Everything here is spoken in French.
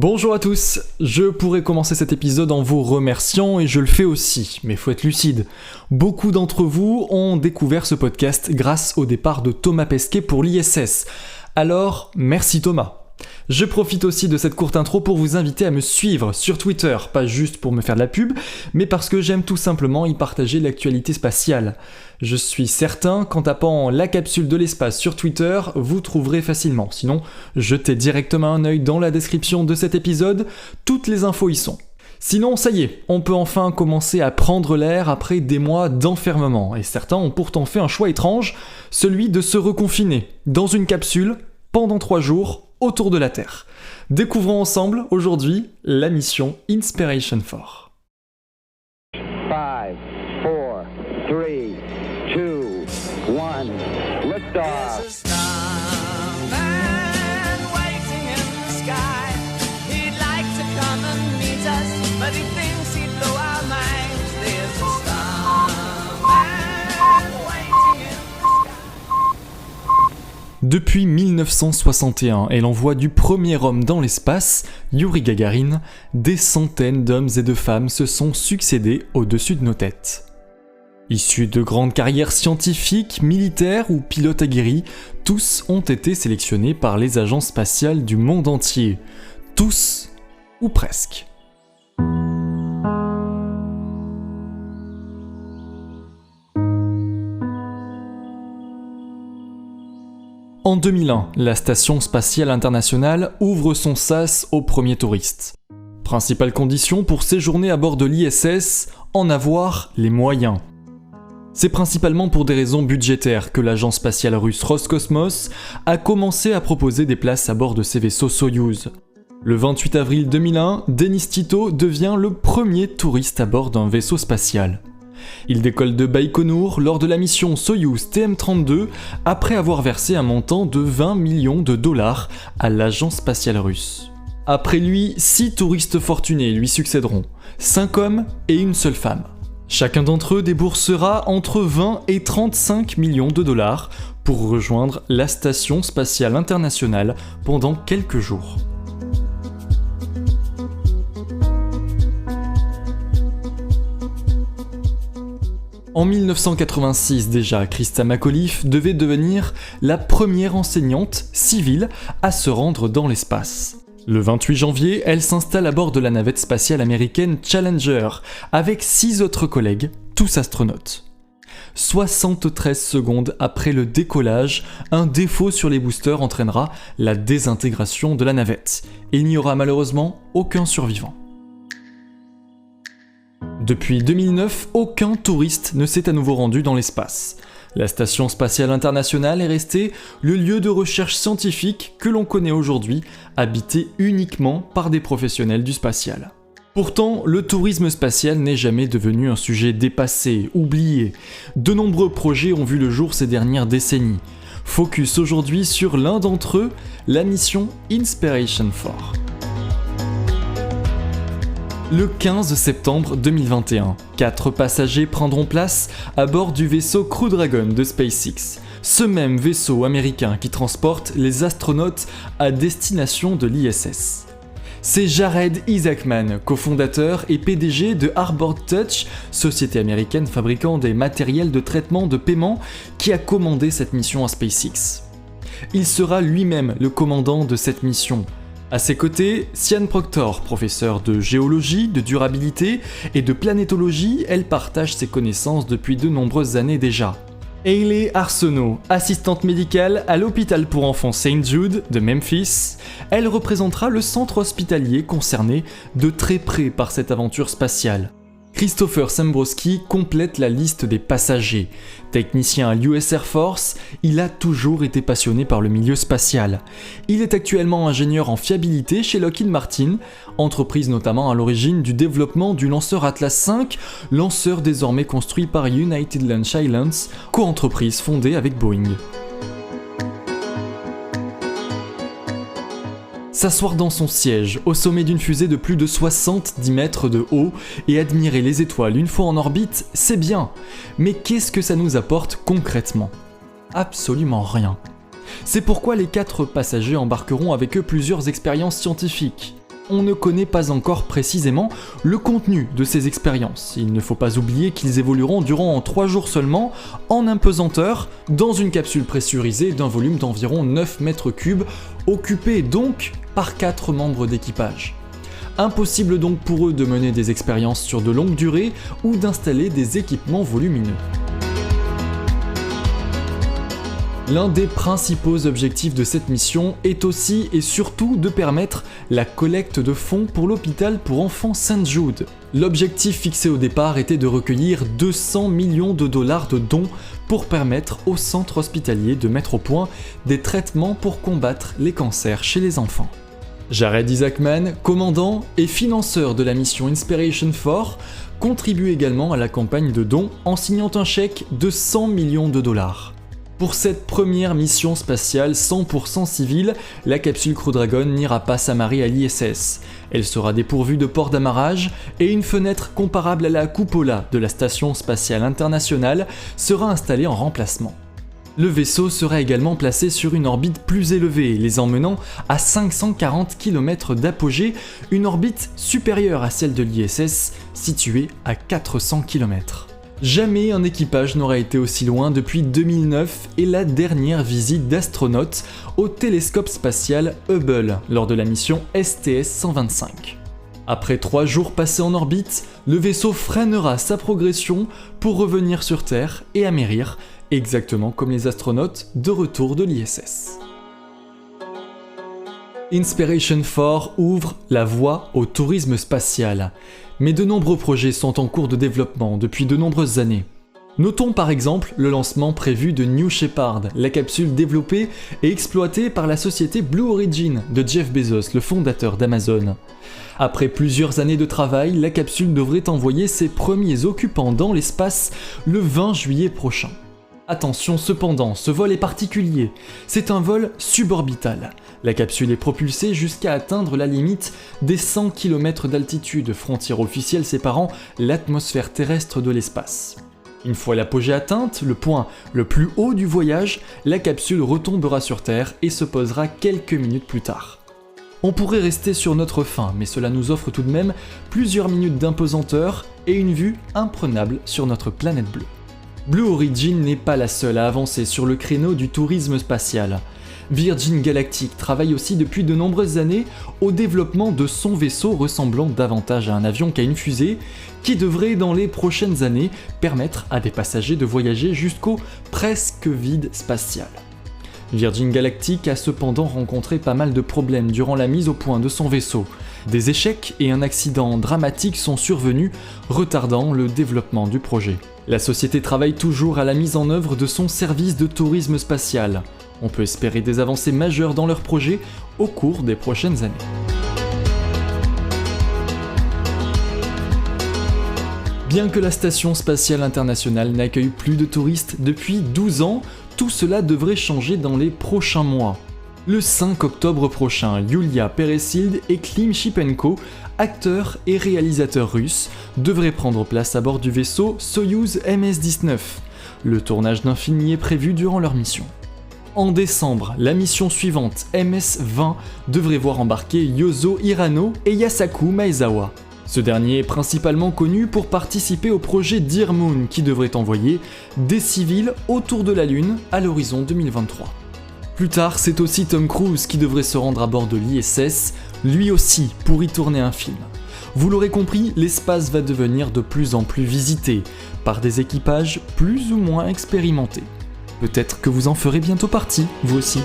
Bonjour à tous, je pourrais commencer cet épisode en vous remerciant et je le fais aussi, mais faut être lucide. Beaucoup d'entre vous ont découvert ce podcast grâce au départ de Thomas Pesquet pour l'ISS. Alors, merci Thomas. Je profite aussi de cette courte intro pour vous inviter à me suivre sur Twitter, pas juste pour me faire de la pub, mais parce que j'aime tout simplement y partager l'actualité spatiale. Je suis certain qu'en tapant la capsule de l'espace sur Twitter, vous trouverez facilement. Sinon, jetez directement un œil dans la description de cet épisode, toutes les infos y sont. Sinon, ça y est, on peut enfin commencer à prendre l'air après des mois d'enfermement, et certains ont pourtant fait un choix étrange, celui de se reconfiner dans une capsule pendant 3 jours, autour de la Terre. Découvrons ensemble aujourd'hui la mission Inspiration 4. 5, 4, 3, 2, 1, liftoff. Depuis 1961 et l'envoi du premier homme dans l'espace, Youri Gagarin, des centaines d'hommes et de femmes se sont succédés au-dessus de nos têtes. Issus de grandes carrières scientifiques, militaires ou pilotes aguerris, tous ont été sélectionnés par les agences spatiales du monde entier. Tous, ou presque. En 2001, la Station Spatiale Internationale ouvre son sas aux premiers touristes. Principale condition pour séjourner à bord de l'ISS, en avoir les moyens. C'est principalement pour des raisons budgétaires que l'agence spatiale russe Roscosmos a commencé à proposer des places à bord de ses vaisseaux Soyouz. Le 28 avril 2001, Denis Tito devient le premier touriste à bord d'un vaisseau spatial. Il décolle de Baïkonour lors de la mission Soyouz TM-32 après avoir versé un montant de 20 millions de dollars à l'agence spatiale russe. Après lui, 6 touristes fortunés lui succéderont, 5 hommes et une seule femme. Chacun d'entre eux déboursera entre 20 et 35 millions de dollars pour rejoindre la Station Spatiale Internationale pendant quelques jours. En 1986 déjà, Christa McAuliffe devait devenir la première enseignante civile à se rendre dans l'espace. Le 28 janvier, elle s'installe à bord de la navette spatiale américaine Challenger, avec 6 autres collègues, tous astronautes. 73 secondes après le décollage, un défaut sur les boosters entraînera la désintégration de la navette, et il n'y aura malheureusement aucun survivant. Depuis 2009, aucun touriste ne s'est à nouveau rendu dans l'espace. La Station Spatiale Internationale est restée le lieu de recherche scientifique que l'on connaît aujourd'hui, habité uniquement par des professionnels du spatial. Pourtant, le tourisme spatial n'est jamais devenu un sujet dépassé, oublié. De nombreux projets ont vu le jour ces dernières décennies. Focus aujourd'hui sur l'un d'entre eux, la mission Inspiration 4. Le 15 septembre 2021, 4 passagers prendront place à bord du vaisseau Crew Dragon de SpaceX, ce même vaisseau américain qui transporte les astronautes à destination de l'ISS. C'est Jared Isaacman, cofondateur et PDG de Arbor Touch, société américaine fabriquant des matériels de traitement de paiement, qui a commandé cette mission à SpaceX. Il sera lui-même le commandant de cette mission. À ses côtés, Sian Proctor, professeur de géologie, de durabilité et de planétologie, elle partage ses connaissances depuis de nombreuses années déjà. Hayley Arsenault, assistante médicale à l'hôpital pour enfants St. Jude de Memphis, elle représentera le centre hospitalier concerné de très près par cette aventure spatiale. Christopher Sembrowski complète la liste des passagers. Technicien à l'US Air Force, il a toujours été passionné par le milieu spatial. Il est actuellement ingénieur en fiabilité chez Lockheed Martin, entreprise notamment à l'origine du développement du lanceur Atlas V, lanceur désormais construit par United Launch Alliance, co-entreprise fondée avec Boeing. S'asseoir dans son siège, au sommet d'une fusée de plus de 70 mètres de haut et admirer les étoiles une fois en orbite, c'est bien. Mais qu'est-ce que ça nous apporte concrètement ? Absolument rien. C'est pourquoi les 4 passagers embarqueront avec eux plusieurs expériences scientifiques. on ne connaît pas encore précisément le contenu de ces expériences. Il ne faut pas oublier qu'ils évolueront durant 3 jours seulement, en impesanteur, dans une capsule pressurisée d'un volume d'environ 9 mètres cubes, occupée donc par 4 membres d'équipage. Impossible donc pour eux de mener des expériences sur de longue durée ou d'installer des équipements volumineux. L'un des principaux objectifs de cette mission est aussi et surtout de permettre la collecte de fonds pour l'hôpital pour enfants St. Jude. L'objectif fixé au départ était de recueillir 200 millions de dollars de dons pour permettre au centre hospitalier de mettre au point des traitements pour combattre les cancers chez les enfants. Jared Isaacman, commandant et financeur de la mission Inspiration4, contribue également à la campagne de dons en signant un chèque de 100 millions de dollars. Pour cette première mission spatiale 100% civile, la capsule Crew Dragon n'ira pas s'amarrer à l'ISS. Elle sera dépourvue de port d'amarrage et une fenêtre comparable à la cupola de la Station Spatiale Internationale sera installée en remplacement. Le vaisseau sera également placé sur une orbite plus élevée, les emmenant à 540 km d'apogée, une orbite supérieure à celle de l'ISS, située à 400 km. Jamais un équipage n'aura été aussi loin depuis 2009 et la dernière visite d'astronautes au télescope spatial Hubble lors de la mission STS-125. Après 3 jours passés en orbite, le vaisseau freinera sa progression pour revenir sur Terre et amérir, exactement comme les astronautes de retour de l'ISS. Inspiration4 ouvre la voie au tourisme spatial, mais de nombreux projets sont en cours de développement depuis de nombreuses années. Notons par exemple le lancement prévu de New Shepard, la capsule développée et exploitée par la société Blue Origin de Jeff Bezos, le fondateur d'Amazon. Après plusieurs années de travail, la capsule devrait envoyer ses premiers occupants dans l'espace le 20 juillet prochain. Attention cependant, ce vol est particulier, c'est un vol suborbital. La capsule est propulsée jusqu'à atteindre la limite des 100 km d'altitude, frontière officielle séparant l'atmosphère terrestre de l'espace. Une fois l'apogée atteinte, le point le plus haut du voyage, la capsule retombera sur Terre et se posera quelques minutes plus tard. On pourrait rester sur notre faim, mais cela nous offre tout de même plusieurs minutes d'impesanteur et une vue imprenable sur notre planète bleue. Blue Origin n'est pas la seule à avancer sur le créneau du tourisme spatial. Virgin Galactic travaille aussi depuis de nombreuses années au développement de son vaisseau ressemblant davantage à un avion qu'à une fusée, qui devrait dans les prochaines années permettre à des passagers de voyager jusqu'au presque vide spatial. Virgin Galactic a cependant rencontré pas mal de problèmes durant la mise au point de son vaisseau. Des échecs et un accident dramatique sont survenus, retardant le développement du projet. La société travaille toujours à la mise en œuvre de son service de tourisme spatial. On peut espérer des avancées majeures dans leur projet au cours des prochaines années. Bien que la Station Spatiale Internationale n'accueille plus de touristes depuis 12 ans, tout cela devrait changer dans les prochains mois. Le 5 octobre prochain, Yulia Peresild et Klim Shipenko, acteurs et réalisateurs russes, devraient prendre place à bord du vaisseau Soyouz MS-19. Le tournage d'un film y est prévu durant leur mission. En décembre, la mission suivante, MS-20, devrait voir embarquer Yozo Hirano et Yasaku Maezawa. Ce dernier est principalement connu pour participer au projet Dear Moon qui devrait envoyer des civils autour de la Lune à l'horizon 2023. Plus tard, c'est aussi Tom Cruise qui devrait se rendre à bord de l'ISS, lui aussi pour y tourner un film. Vous l'aurez compris, l'espace va devenir de plus en plus visité par des équipages plus ou moins expérimentés. Peut-être que vous en ferez bientôt partie, vous aussi.